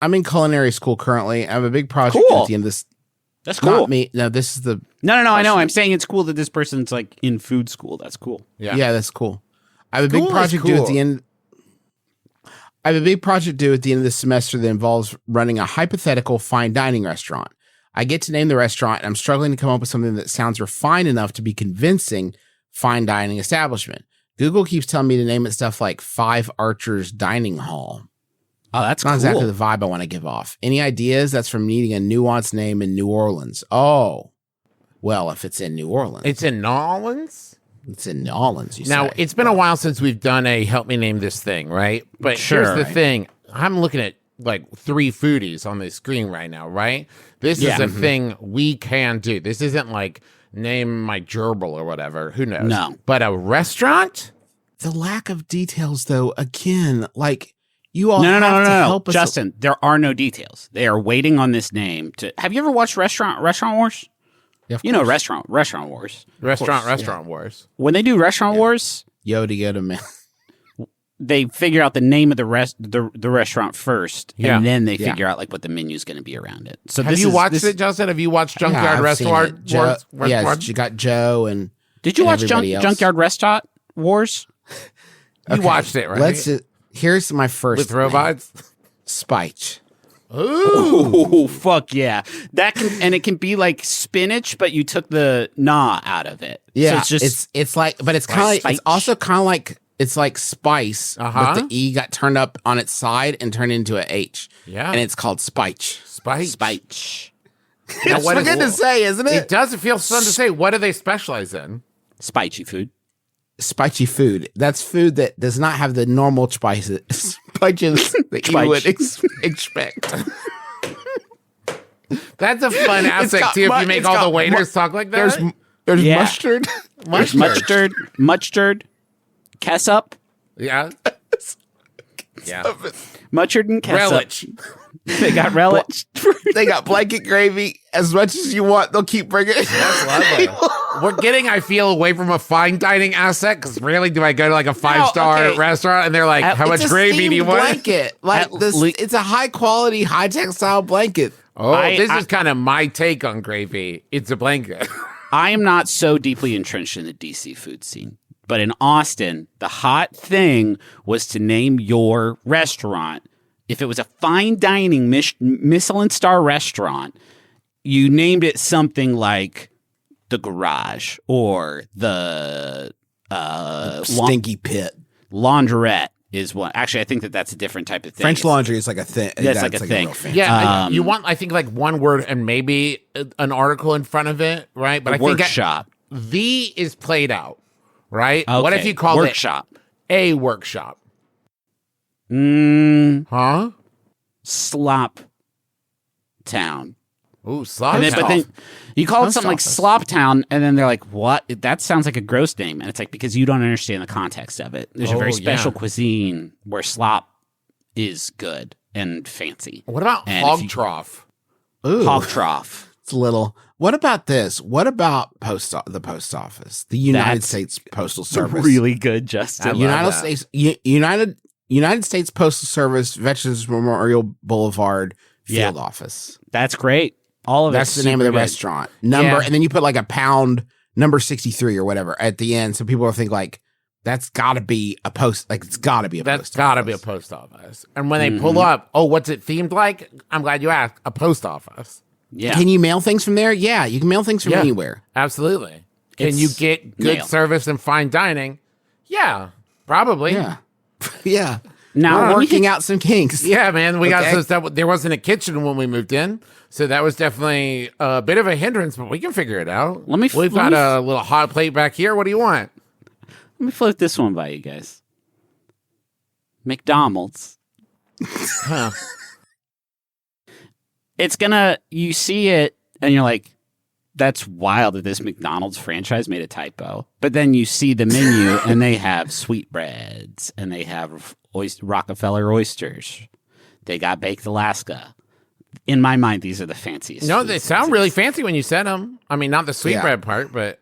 I'm in culinary school currently. I have a big project at the end of this. That's cool. Not me. No, this is the. No. I know. I'm saying it's cool that this person's like in food school. That's cool. Yeah, that's cool. I have a big project due at the end. I have a big project due at the end of the semester that involves running a hypothetical fine dining restaurant. I get to name the restaurant, and I'm struggling to come up with something that sounds refined enough to be convincing fine dining establishment. Google keeps telling me to name it stuff like Five Archers Dining Hall. Oh, that's not exactly the vibe I want to give off. Any ideas? That's from needing a nuanced name in New Orleans. Oh, well, if it's in New Orleans. It's in New Orleans? It's in New Orleans, you Now, say. it's been a while since we've done a help me name this thing, right? But here's the thing. I'm looking at like 3 foodies on the screen right now, right? This is a thing we can do. This isn't like name my gerbil or whatever. Who knows? No. But a restaurant? The lack of details, though, again, like... You all have to help us. Justin, there are no details. They are waiting on this name to. Have you ever watched Restaurant Wars? Yeah, you know Restaurant Wars. Restaurant Wars. When they do Restaurant Wars, Yoda man. They figure out the name of the restaurant first, and then they figure out like what the menu is going to be around it. So have you watched it, Justin? Have you watched Junkyard Restaurant Wars? Yes, you got Joe and. Did you watch Junkyard Restaurant Wars? You watched it, right? Here's my first with robots. Spike. Ooh, fuck yeah! That can and it can be like spinach, but you took the "na" out of it. Yeah, so it's just it's like, but it's kind of like, it's also kind of like it's like spice, but the E got turned up on its side and turned into a H. Yeah, and it's called Spike. Spike. That's good to say, isn't it? It does. It feels fun to say. What do they specialize in? Spicy food. Spicy food. That's food that does not have the normal spices that you would expect. That's a fun aspect too. If you make all the waiters talk like that. There's mustard. There's mustard, ketchup. Yeah. Yeah. Mustard and ketchup. Relish. They got relish. They got blanket gravy. As much as you want, they'll keep bringing it. That's lovely. We're getting, I feel, away from a fine dining asset because rarely do I go to like a 5-star restaurant and they're like, how much gravy do you want? Blanket. Like it's a high quality, high tech style blanket. Oh, this is kind of my take on gravy. It's a blanket. I am not so deeply entrenched in the DC food scene. But in Austin, the hot thing was to name your restaurant. If it was a fine dining Michelin star restaurant, you named it something like the Garage or the Stinky Pit. Laundrette is one. Actually, I think that's a different type of thing. French laundry is like a thing. That's like a thing. Yeah, you want, I think, like one word and maybe an article in front of it, right? But I think the is played out. Right? Okay. What if you call it a workshop? Huh? Slop Town. Ooh, Slop Town. But then you call it something like Slop Town, and then they're like, what? That sounds like a gross name. And it's like, because you don't understand the context of it. There's a very special cuisine where slop is good and fancy. What about Hog Trough? Ooh. Hog Trough. It's a little... What about this? What about the post office, the United States Postal Service? Really good, Justin. United States Postal Service, Veterans Memorial Boulevard Field Office. That's great. All of that's the name of the restaurant number, and then you put like a pound number 63 or whatever at the end, so people will think like that's got to be a post. Like it's got to be a that's got to be a post office. And when they pull up, what's it themed like? I'm glad you asked. A post office. Yeah. Can you mail things from there? Yeah, you can mail things from anywhere. Absolutely. Can you get good service and fine dining? Yeah, probably. Yeah. Yeah. Now we're working out some kinks. Yeah, man. We got so that there wasn't a kitchen when we moved in, so that was definitely a bit of a hindrance, but we can figure it out. We've got a little hot plate back here. What do you want? Let me float this one by you guys. McDonald's. Huh. It's you see it and you're like, that's wild that this McDonald's franchise made a typo. But then you see the menu and they have sweetbreads and they have Rockefeller oysters. They got baked Alaska. In my mind, these are the fanciest. No, they sound really fancy when you said them. I mean, not the sweetbread part, but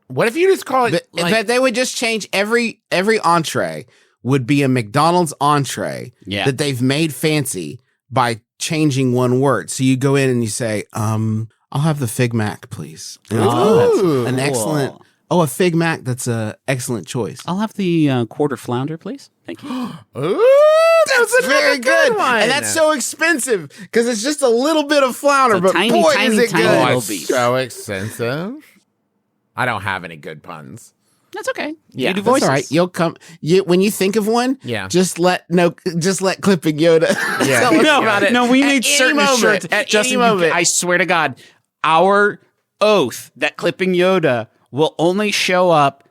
what if you just call it? But they would just change every entree would be a McDonald's entree that they've made fancy. by changing one word. So you go in and you say, I'll have the Fig Mac, please. And Oh, an cool. excellent. Oh, a Fig Mac. That's an excellent choice. I'll have the Quarter Flounder, please. Thank you. Ooh, That's very good. one. And that's so expensive because it's just a little bit of flounder, It's a but tiny, boy, tiny, is it tiny good. little it's beef. so expensive. I don't have any good puns. That's okay. Yeah, You do that's voices. That's all right. You'll come. When you think of one, Yeah. just let Clipping Yoda. Yeah. tell us No, about it. no, we At need any certain moment, shirts. At Justin, any moment. I swear to God, our oath that Clipping Yoda will only show up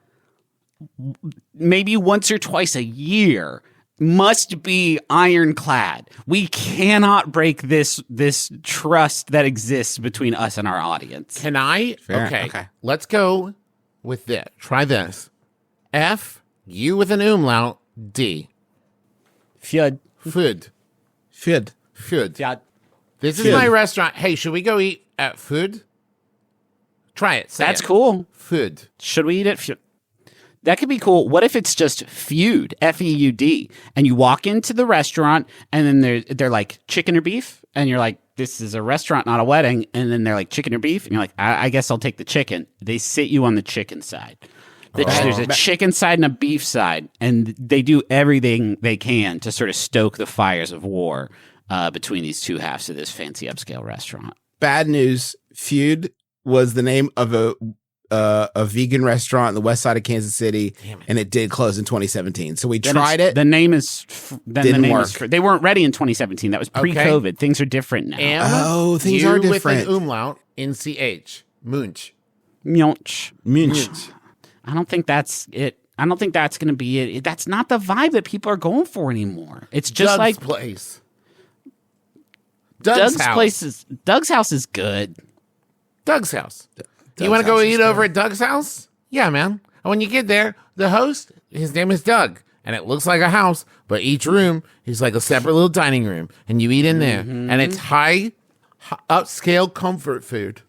maybe once or twice a year must be ironclad. We cannot break this trust that exists between us and our audience. Can I? Fair. Okay. Let's go with this. Try this. F, U with an umlaut, D. Fjord. Food. Fid. Food. Fjord. This is Food. my restaurant. Hey, should we go eat at Food? Try it. Say That's it. cool. Food. Should we eat it? That could be cool. What if it's just feud, Feud, and you walk into the restaurant and then they're like chicken or beef, and you're like, this is a restaurant, not a wedding, and then they're like chicken or beef, and you're like, I guess I'll take the chicken. They sit you on the chicken side. There's a chicken side and a beef side, and they do everything they can to sort of stoke the fires of war between these two halves of this fancy upscale restaurant. Bad news. Feud was the name of a vegan restaurant in the west side of Kansas City, and it did close in 2017. So we tried it. The name is Didn't work. They weren't ready in 2017. That was pre-COVID. Things are different now. M, Things U are with different. an umlaut, NCH. Munch. Mjolch. Munch. I don't think that's it. I don't think that's going to be it. That's not the vibe that people are going for anymore. It's just Doug's like place. Doug's house. place. Doug's house is good. Doug's house. Doug's You want to go house is eat good. over at Doug's house? Yeah, man. And when you get there, the host, his name is Doug. And it looks like a house, but each room is like a separate little dining room. And you eat in there. And it's high upscale comfort food.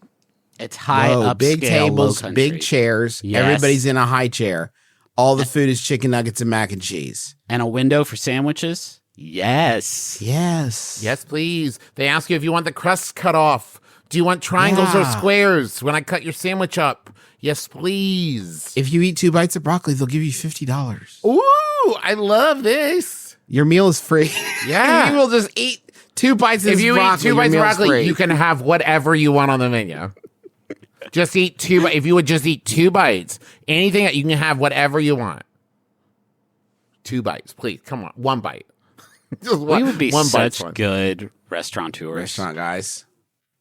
It's high Whoa, upscale, big tables, low country. big chairs. Yes. Everybody's in a high chair. All the food is chicken nuggets and mac and cheese. And a window for sandwiches. Yes. Yes. Yes, please. They ask you if you want the crusts cut off. Do you want triangles or Yeah. squares when I cut your sandwich up? Yes, please. If you eat 2 bites of broccoli, they'll give you $50. Ooh, I love this. Your meal is free. Yeah. you will just eat 2 bites of If you broccoli, eat 2 your bites of meal's broccoli, free. you can have whatever you want on the menu. Just eat 2 bites. If you would just eat 2 bites, anything that you can have whatever you want. 2 bites, please. Come on, 1 bite. Just We would be one such bite's fine. good restaurateurs. Restaurant guys.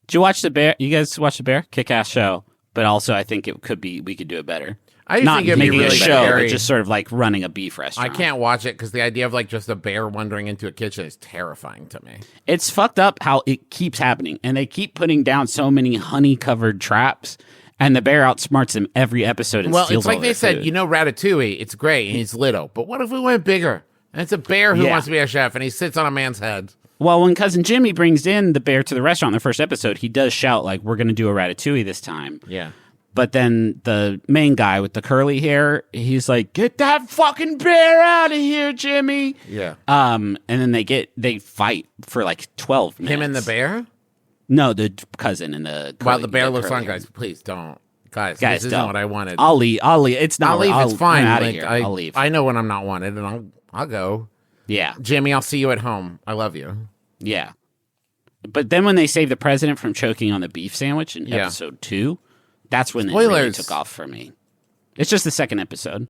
Did you watch The Bear? You guys watch The Bear? Kick-ass show. But also, I think it could be, we could do it better. I Not think it'd be making really a show, scary. but just sort of like running a beef restaurant. I can't watch it because the idea of like just a bear wandering into a kitchen is terrifying to me. It's fucked up how it keeps happening. And they keep putting down so many honey-covered traps. And the bear outsmarts them every episode and Well, steals it's like all they their said, food. you know, Ratatouille, it's great and he's little. But what if we went bigger? And it's a bear who Yeah. wants to be a chef and he sits on a man's head. Well, when Cousin Jimmy brings in the bear to the restaurant in the first episode, he does shout, like, we're going to do a Ratatouille this time. Yeah. But then the main guy with the curly hair, he's like, get that fucking bear out of here, Jimmy. Yeah. And then they fight for like 12 minutes. Him and the bear? No, the cousin and the While curly- the bear looks curly on, hair. guys, please don't. Guys, Guys, this isn't don't. what I wanted. I'll leave. It's not. I'll leave. It's fine. I'm out of Like, here. I'll leave. I know when I'm not wanted, and I'll go. Yeah. Jimmy, I'll see you at home. I love you. Yeah. But then when they save the president from choking on the beef sandwich in Yeah. episode 2, that's when it really Spoilers. took off for me. It's just the second episode.